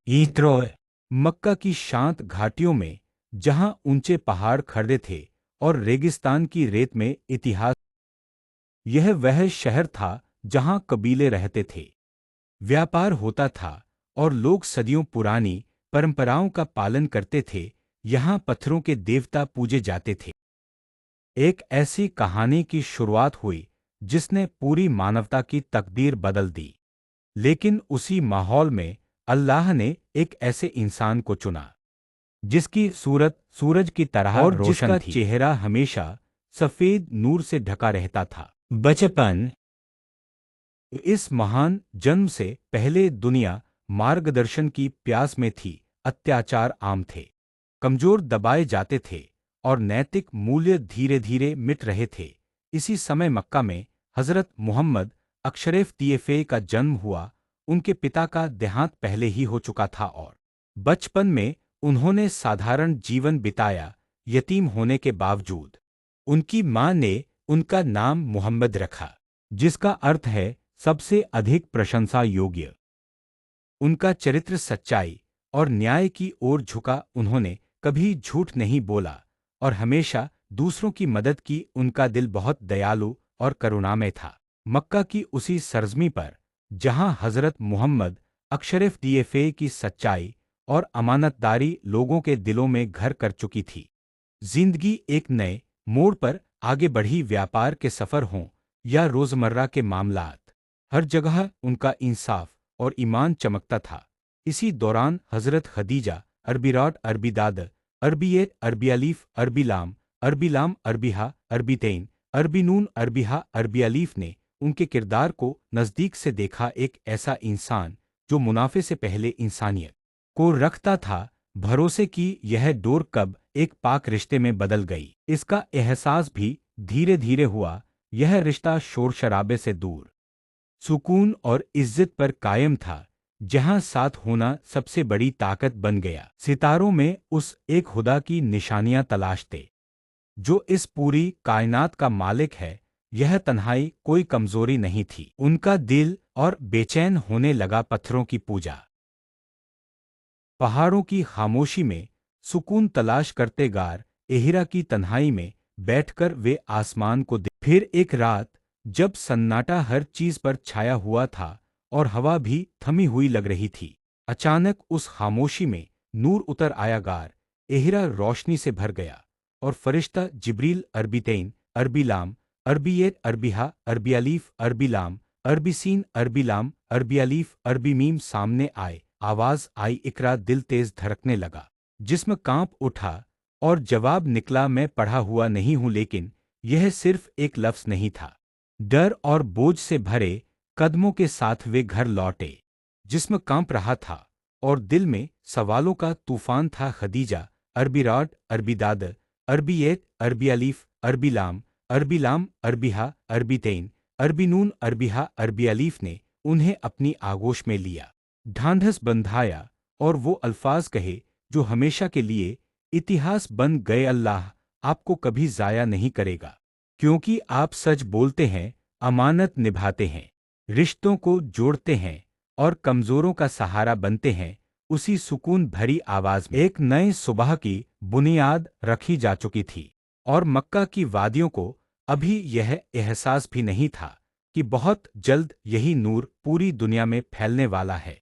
ईत्रोय मक्का की शांत घाटियों में, जहां ऊंचे पहाड़ खड़े थे और रेगिस्तान की रेत में इतिहास। यह वह शहर था जहां कबीले रहते थे, व्यापार होता था और लोग सदियों पुरानी परंपराओं का पालन करते थे। यहाँ पत्थरों के देवता पूजे जाते थे। एक ऐसी कहानी की शुरुआत हुई जिसने पूरी मानवता की तकदीर बदल दी। लेकिन उसी माहौल में अल्लाह ने एक ऐसे इंसान को चुना जिसकी सूरत सूरज की तरह और रोशन जिसका थी, चेहरा हमेशा सफेद नूर से ढका रहता था। बचपन। इस महान जन्म से पहले दुनिया मार्गदर्शन की प्यास में थी। अत्याचार आम थे, कमजोर दबाए जाते थे और नैतिक मूल्य धीरे धीरे मिट रहे थे। इसी समय मक्का में हजरत मुहम्मद अशरफ तैयफ़ का जन्म हुआ। उनके पिता का देहांत पहले ही हो चुका था और बचपन में उन्होंने साधारण जीवन बिताया। यतीम होने के बावजूद उनकी मां ने उनका नाम मुहम्मद रखा, जिसका अर्थ है सबसे अधिक प्रशंसा योग्य। उनका चरित्र सच्चाई और न्याय की ओर झुका। उन्होंने कभी झूठ नहीं बोला और हमेशा दूसरों की मदद की। उनका दिल बहुत दयालु और करुणामय था। मक्का की उसी सरजमी पर जहां हजरत मुहम्मद अशरफ तैयफ़ की सच्चाई और अमानतदारी लोगों के दिलों में घर कर चुकी थी, जिंदगी एक नए मोड़ पर आगे बढ़ी। व्यापार के सफर हों या रोजमर्रा के मामलात, हर जगह उनका इंसाफ और ईमान चमकता था। इसी दौरान हजरत खदीजा अरबी रॉड अरबी दाद अरबी ए अरबी अलीफ अरबी लाम अरबी लाम अरबी हा अरबी तैन अरबी नून अरबी हा अरबी अलीफ ने उनके किरदार को नज़दीक से देखा। एक ऐसा इंसान जो मुनाफे से पहले इंसानियत को रखता था। भरोसे की यह डोर कब एक पाक रिश्ते में बदल गई, इसका एहसास भी धीरे धीरे हुआ। यह रिश्ता शोर शराबे से दूर, सुकून और इज्जत पर कायम था, जहां साथ होना सबसे बड़ी ताकत बन गया। सितारों में उस एक खुदा की निशानियां तलाशते जो इस पूरी कायनात का मालिक है। यह तन्हाई कोई कमजोरी नहीं थी उनका दिल, और बेचैन होने लगा पत्थरों की पूजा, पहाड़ों की खामोशी में सुकून तलाश करते। गार एहिरा की तन्हाई में बैठकर वे आसमान को फिर एक रात जब सन्नाटा हर चीज पर छाया हुआ था और हवा भी थमी हुई लग रही थी, अचानक उस खामोशी में नूर उतर आया। गार एहिरा रोशनी से भर गया और फरिश्ता जिब्रील अरबी तैन अरबी लाम अरबी ए अरबी हा अरबी अलीफ अरबी लाम अरबी सीन अरबी लाम अरबी अलीफ अरबी मीम सामने आए। आवाज आई, इकरा। दिल तेज धड़कने लगा, जिस्म कांप उठा और जवाब निकला, मैं पढ़ा हुआ नहीं हूं। लेकिन यह सिर्फ एक लफ्ज नहीं था। डर और बोझ से भरे कदमों के साथ वे घर लौटे, जिस्म कांप रहा था और दिल में सवालों का तूफान था। खदीजा अरबी रॉड अरबी दाद अरबी ए अरबी अलीफ अरबी लाम अरबी हा अरबी तैन अरबी नून अरबी हा अरबी अलीफ ने उन्हें अपनी आगोश में लिया, ढांढस बंधाया और वो अल्फाज कहे जो हमेशा के लिए इतिहास बन गए। अल्लाह आपको कभी जाया नहीं करेगा, क्योंकि आप सच बोलते हैं, अमानत निभाते हैं, रिश्तों को जोड़ते हैं और कमजोरों का सहारा बनते हैं। उसी सुकून भरी आवाज में एक नए सुबह की बुनियाद रखी जा चुकी थी और मक्का की वादियों को अभी यह एहसास भी नहीं था कि बहुत जल्द यही नूर पूरी दुनिया में फैलने वाला है।